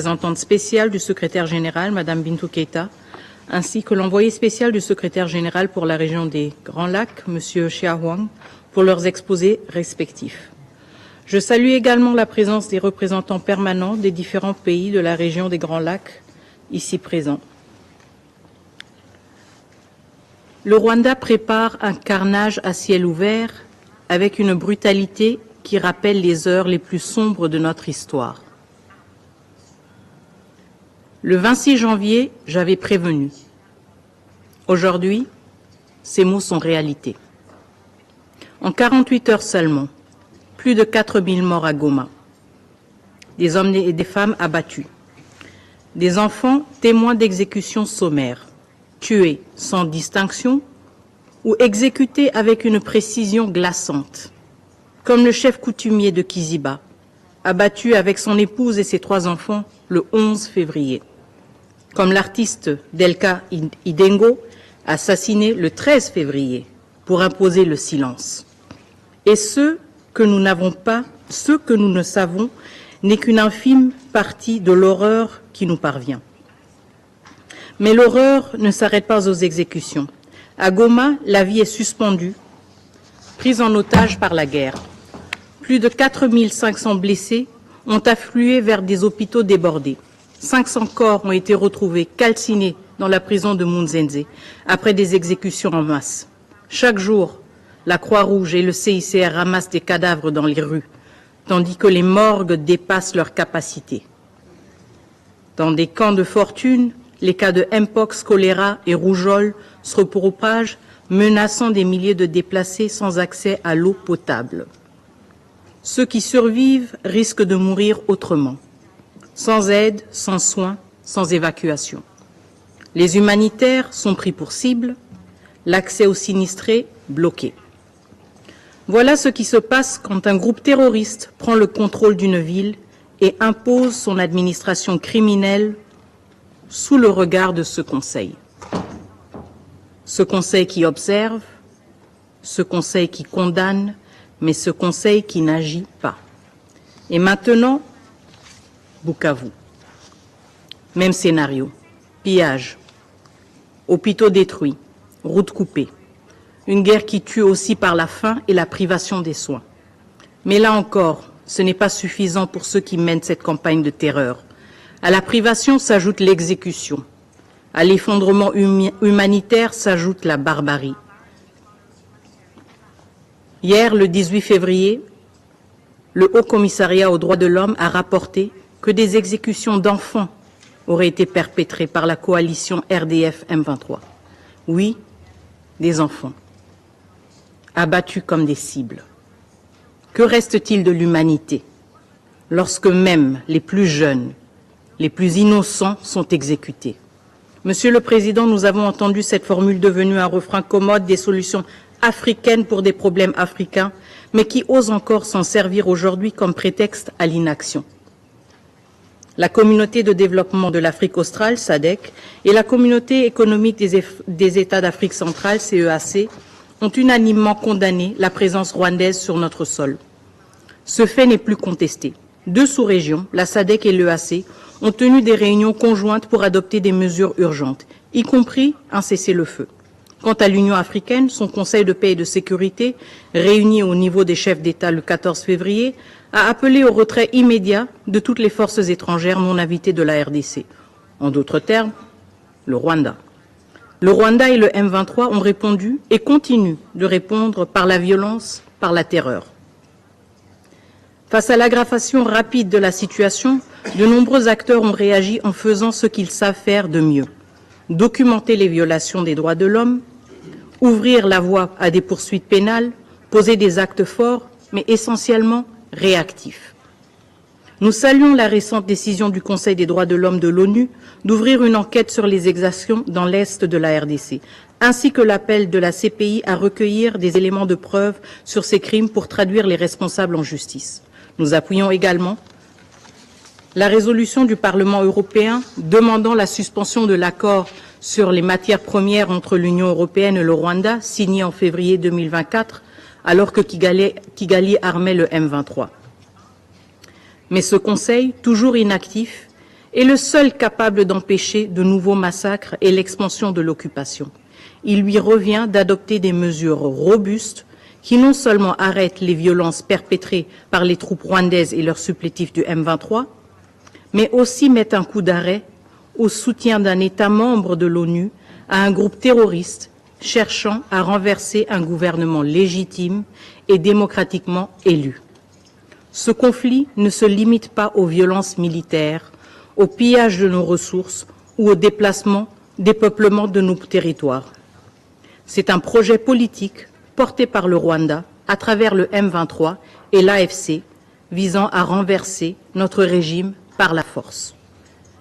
représentante spéciale du secrétaire général, Madame Bintou Keïta, ainsi que l'envoyé spécial du secrétaire général pour la région des Grands Lacs, Monsieur Chia Huang, pour leurs exposés respectifs. Je salue également la présence des représentants permanents des différents pays de la région des Grands Lacs, ici présents. Le Rwanda prépare un carnage à ciel ouvert avec une brutalité qui rappelle les heures les plus sombres de notre histoire. Le 26 janvier, j'avais prévenu. Aujourd'hui, ces mots sont réalité. En 48 heures seulement, plus de 4000 morts à Goma, des hommes et des femmes abattus, des enfants témoins d'exécutions sommaires, tués sans distinction ou exécutés avec une précision glaçante, comme le chef coutumier de Kiziba, abattu avec son épouse et ses 3 enfants le 11 février, comme l'artiste Delka Idengo, assassiné le 13 février pour imposer le silence. Et ce que nous n'avons pas, ce que nous ne savons, n'est qu'une infime partie de l'horreur qui nous parvient. Mais l'horreur ne s'arrête pas aux exécutions. À Goma, la vie est suspendue, prise en otage par la guerre. Plus de 4500 blessés ont afflué vers des hôpitaux débordés. 500 corps ont été retrouvés calcinés dans la prison de Munzenze après des exécutions en masse. Chaque jour, la Croix-Rouge et le CICR ramassent des cadavres dans les rues, tandis que les morgues dépassent leurs capacités. Dans des camps de fortune, les cas de Mpox, choléra et rougeole se propagent, menaçant des milliers de déplacés sans accès à l'eau potable. Ceux qui survivent risquent de mourir autrement, sans aide, sans soins, sans évacuation. Les humanitaires sont pris pour cible, l'accès aux sinistrés bloqué. Voilà ce qui se passe quand un groupe terroriste prend le contrôle d'une ville et impose son administration criminelle sous le regard de ce Conseil. Ce Conseil qui observe, ce Conseil qui condamne, mais ce Conseil qui n'agit pas. Et maintenant, Bukavu. Même scénario. Pillage, hôpitaux détruits, routes coupées. Une guerre qui tue aussi par la faim et la privation des soins. Mais là encore, ce n'est pas suffisant pour ceux qui mènent cette campagne de terreur. À la privation s'ajoute l'exécution. À l'effondrement humanitaire s'ajoute la barbarie. Hier, le 18 février, le Haut Commissariat aux droits de l'homme a rapporté que des exécutions d'enfants auraient été perpétrées par la coalition RDF M23. Oui, des enfants, abattus comme des cibles. Que reste-t-il de l'humanité lorsque même les plus jeunes, les plus innocents sont exécutés? Monsieur le Président, nous avons entendu cette formule devenue un refrain commode des solutions africaines pour des problèmes africains, mais qui ose encore s'en servir aujourd'hui comme prétexte à l'inaction. La communauté de développement de l'Afrique australe, SADC, et la communauté économique des États d'Afrique centrale, CEAC, ont unanimement condamné la présence rwandaise sur notre sol. Ce fait n'est plus contesté. 2 sous-régions, la SADC et l'EAC, ont tenu des réunions conjointes pour adopter des mesures urgentes, y compris un cessez-le-feu. Quant à l'Union africaine, son Conseil de paix et de sécurité, réuni au niveau des chefs d'État le 14 février, a appelé au retrait immédiat de toutes les forces étrangères non invitées de la RDC. En d'autres termes, le Rwanda. Le Rwanda et le M23 ont répondu et continuent de répondre par la violence, par la terreur. Face à l'aggravation rapide de la situation, de nombreux acteurs ont réagi en faisant ce qu'ils savent faire de mieux. Documenter les violations des droits de l'homme, ouvrir la voie à des poursuites pénales, poser des actes forts, mais essentiellement réactifs. Nous saluons la récente décision du Conseil des droits de l'homme de l'ONU d'ouvrir une enquête sur les exactions dans l'Est de la RDC, ainsi que l'appel de la CPI à recueillir des éléments de preuve sur ces crimes pour traduire les responsables en justice. Nous appuyons également la résolution du Parlement européen demandant la suspension de l'accord sur les matières premières entre l'Union européenne et le Rwanda, signé en février 2024, alors que Kigali armait le M23. Mais ce Conseil, toujours inactif, est le seul capable d'empêcher de nouveaux massacres et l'expansion de l'occupation. Il lui revient d'adopter des mesures robustes qui non seulement arrêtent les violences perpétrées par les troupes rwandaises et leurs supplétifs du M23, mais aussi mettent un coup d'arrêt au soutien d'un État membre de l'ONU à un groupe terroriste cherchant à renverser un gouvernement légitime et démocratiquement élu. Ce conflit ne se limite pas aux violences militaires, au pillage de nos ressources ou au dépeuplement de nos territoires. C'est un projet politique porté par le Rwanda à travers le M23 et l'AFC visant à renverser notre régime par la force.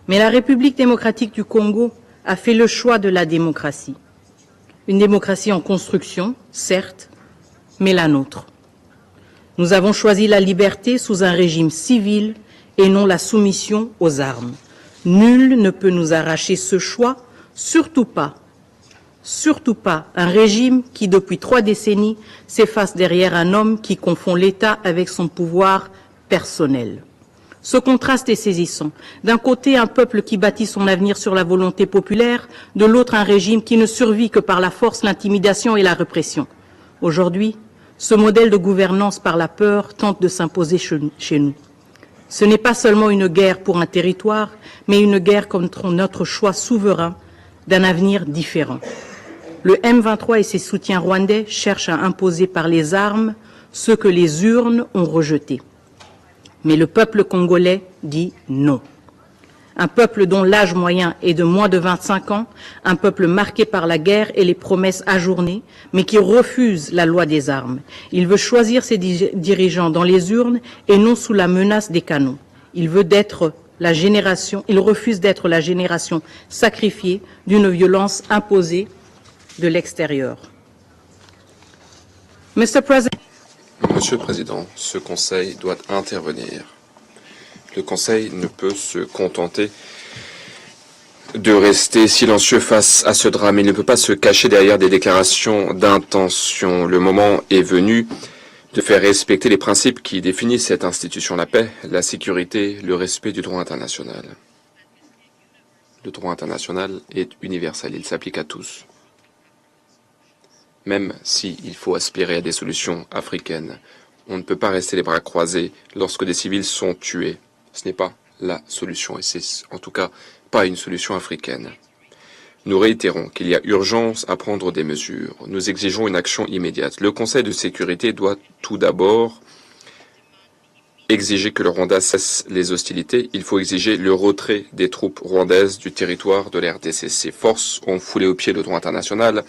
Mais la République démocratique du Congo a fait le choix de la démocratie. Une démocratie en construction, certes, mais la nôtre. Nous avons choisi la liberté sous un régime civil et non la soumission aux armes. Nul ne peut nous arracher ce choix, surtout pas un régime qui, depuis 3 décennies, s'efface derrière un homme qui confond l'État avec son pouvoir personnel. Ce contraste est saisissant. D'un côté, un peuple qui bâtit son avenir sur la volonté populaire, de l'autre, un régime qui ne survit que par la force, l'intimidation et la répression. Aujourd'hui, ce modèle de gouvernance par la peur tente de s'imposer chez nous. Ce n'est pas seulement une guerre pour un territoire, mais une guerre contre notre choix souverain d'un avenir différent. Le M23 et ses soutiens rwandais cherchent à imposer par les armes ce que les urnes ont rejeté. Mais le peuple congolais dit non. Un peuple dont l'âge moyen est de moins de 25 ans, un peuple marqué par la guerre et les promesses ajournées, mais qui refuse la loi des armes. Il veut choisir ses dirigeants dans les urnes et non sous la menace des canons. Il refuse d'être la génération sacrifiée d'une violence imposée de l'extérieur. Monsieur le Président, ce Conseil doit intervenir. Le Conseil ne peut se contenter de rester silencieux face à ce drame. Il ne peut pas se cacher derrière des déclarations d'intention. Le moment est venu de faire respecter les principes qui définissent cette institution, la paix, la sécurité, le respect du droit international. Le droit international est universel, il s'applique à tous. Même s'il faut aspirer à des solutions africaines, on ne peut pas rester les bras croisés lorsque des civils sont tués. Ce n'est pas la solution, et c'est en tout cas pas une solution africaine. Nous réitérons qu'il y a urgence à prendre des mesures. Nous exigeons une action immédiate. Le Conseil de sécurité doit tout d'abord exiger que le Rwanda cesse les hostilités. Il faut exiger le retrait des troupes rwandaises du territoire de l'RDC. Ces forces ont foulé aux pieds le droit international,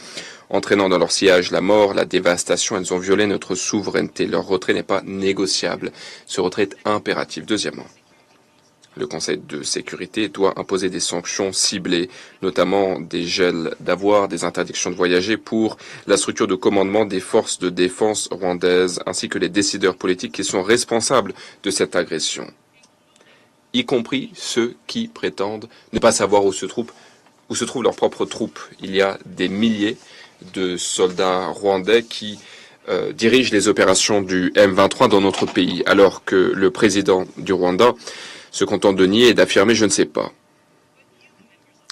entraînant dans leur sillage la mort, la dévastation. Elles ont violé notre souveraineté. Leur retrait n'est pas négociable. Ce retrait est impératif. Deuxièmement, le Conseil de sécurité doit imposer des sanctions ciblées, notamment des gels d'avoirs, des interdictions de voyager pour la structure de commandement des forces de défense rwandaises, ainsi que les décideurs politiques qui sont responsables de cette agression, y compris ceux qui prétendent ne pas savoir où se trouvent leurs propres troupes. Il y a des milliers de soldats rwandais qui dirigent les opérations du M23 dans notre pays, alors que le président du Rwanda se contente de nier et d'affirmer « je ne sais pas ».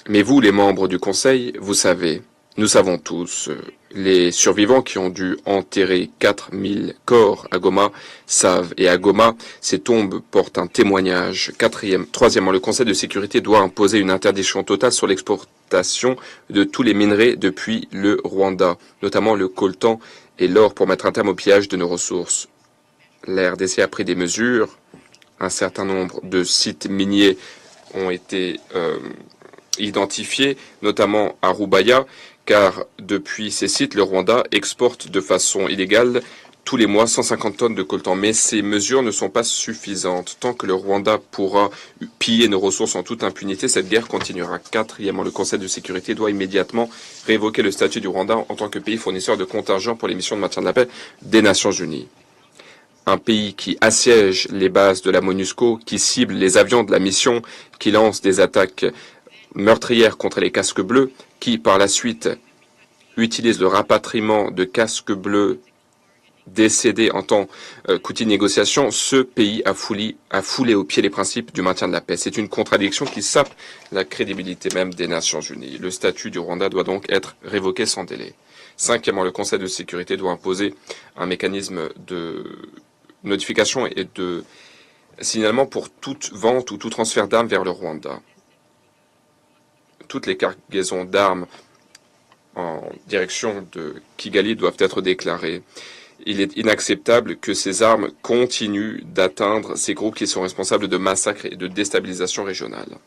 Mais vous, les membres du Conseil, vous savez, nous savons tous, les survivants qui ont dû enterrer 4000 corps à Goma savent, et à Goma, ces tombes portent un témoignage. Troisièmement, le Conseil de sécurité doit imposer une interdiction totale sur l'exportation de tous les minerais depuis le Rwanda, notamment le coltan et l'or, pour mettre un terme au pillage de nos ressources. La RDC a pris des mesures. Un certain nombre de sites miniers ont été identifiés, notamment à Rubaya, car depuis ces sites, le Rwanda exporte de façon illégale tous les mois 150 tonnes de coltan. Mais ces mesures ne sont pas suffisantes. Tant que le Rwanda pourra piller nos ressources en toute impunité, cette guerre continuera. Quatrièmement, le Conseil de sécurité doit immédiatement révoquer le statut du Rwanda en tant que pays fournisseur de contingents pour les missions de maintien de la paix des Nations Unies. Un pays qui assiège les bases de la MONUSCO, qui cible les avions de la mission, qui lance des attaques meurtrières contre les casques bleus, qui par la suite utilise le rapatriement de casques bleus décédé en tant qu'outil de négociation, ce pays a foulé au pied les principes du maintien de la paix. C'est une contradiction qui sape la crédibilité même des Nations Unies. Le statut du Rwanda doit donc être révoqué sans délai. Cinquièmement, le Conseil de sécurité doit imposer un mécanisme de notification et de signalement pour toute vente ou tout transfert d'armes vers le Rwanda. Toutes les cargaisons d'armes en direction de Kigali doivent être déclarées. Il est inacceptable que ces armes continuent d'atteindre ces groupes qui sont responsables de massacres et de déstabilisation régionale.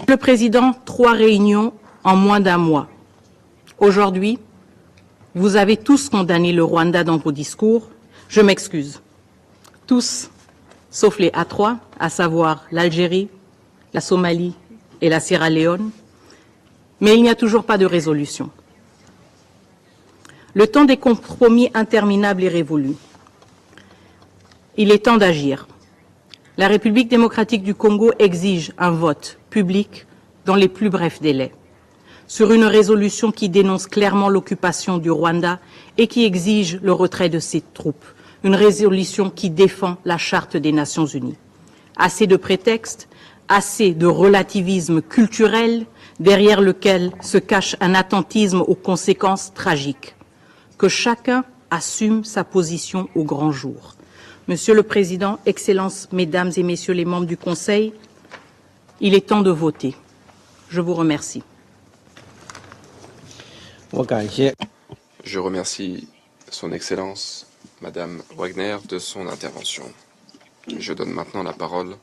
Le Président, 3 réunions en moins d'un mois. Aujourd'hui, vous avez tous condamné le Rwanda dans vos discours. Je m'excuse. Tous, sauf les A3, à savoir l'Algérie, la Somalie et la Sierra Leone. Mais il n'y a toujours pas de résolution. Le temps des compromis interminables est révolu. Il est temps d'agir. La République démocratique du Congo exige un vote public dans les plus brefs délais sur une résolution qui dénonce clairement l'occupation du Rwanda et qui exige le retrait de ses troupes. Une résolution qui défend la Charte des Nations Unies. Assez de prétextes, assez de relativisme culturel derrière lequel se cache un attentisme aux conséquences tragiques. Que chacun assume sa position au grand jour. Monsieur le Président, Excellences, Mesdames et Messieurs les membres du Conseil, il est temps de voter. Je vous remercie. Je remercie Son Excellence, Madame Wagner, de son intervention. Je donne maintenant la parole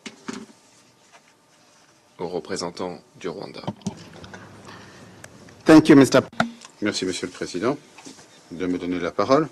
au représentant du Rwanda. Thank you, Mr. Merci, Monsieur le Président, de me donner la parole.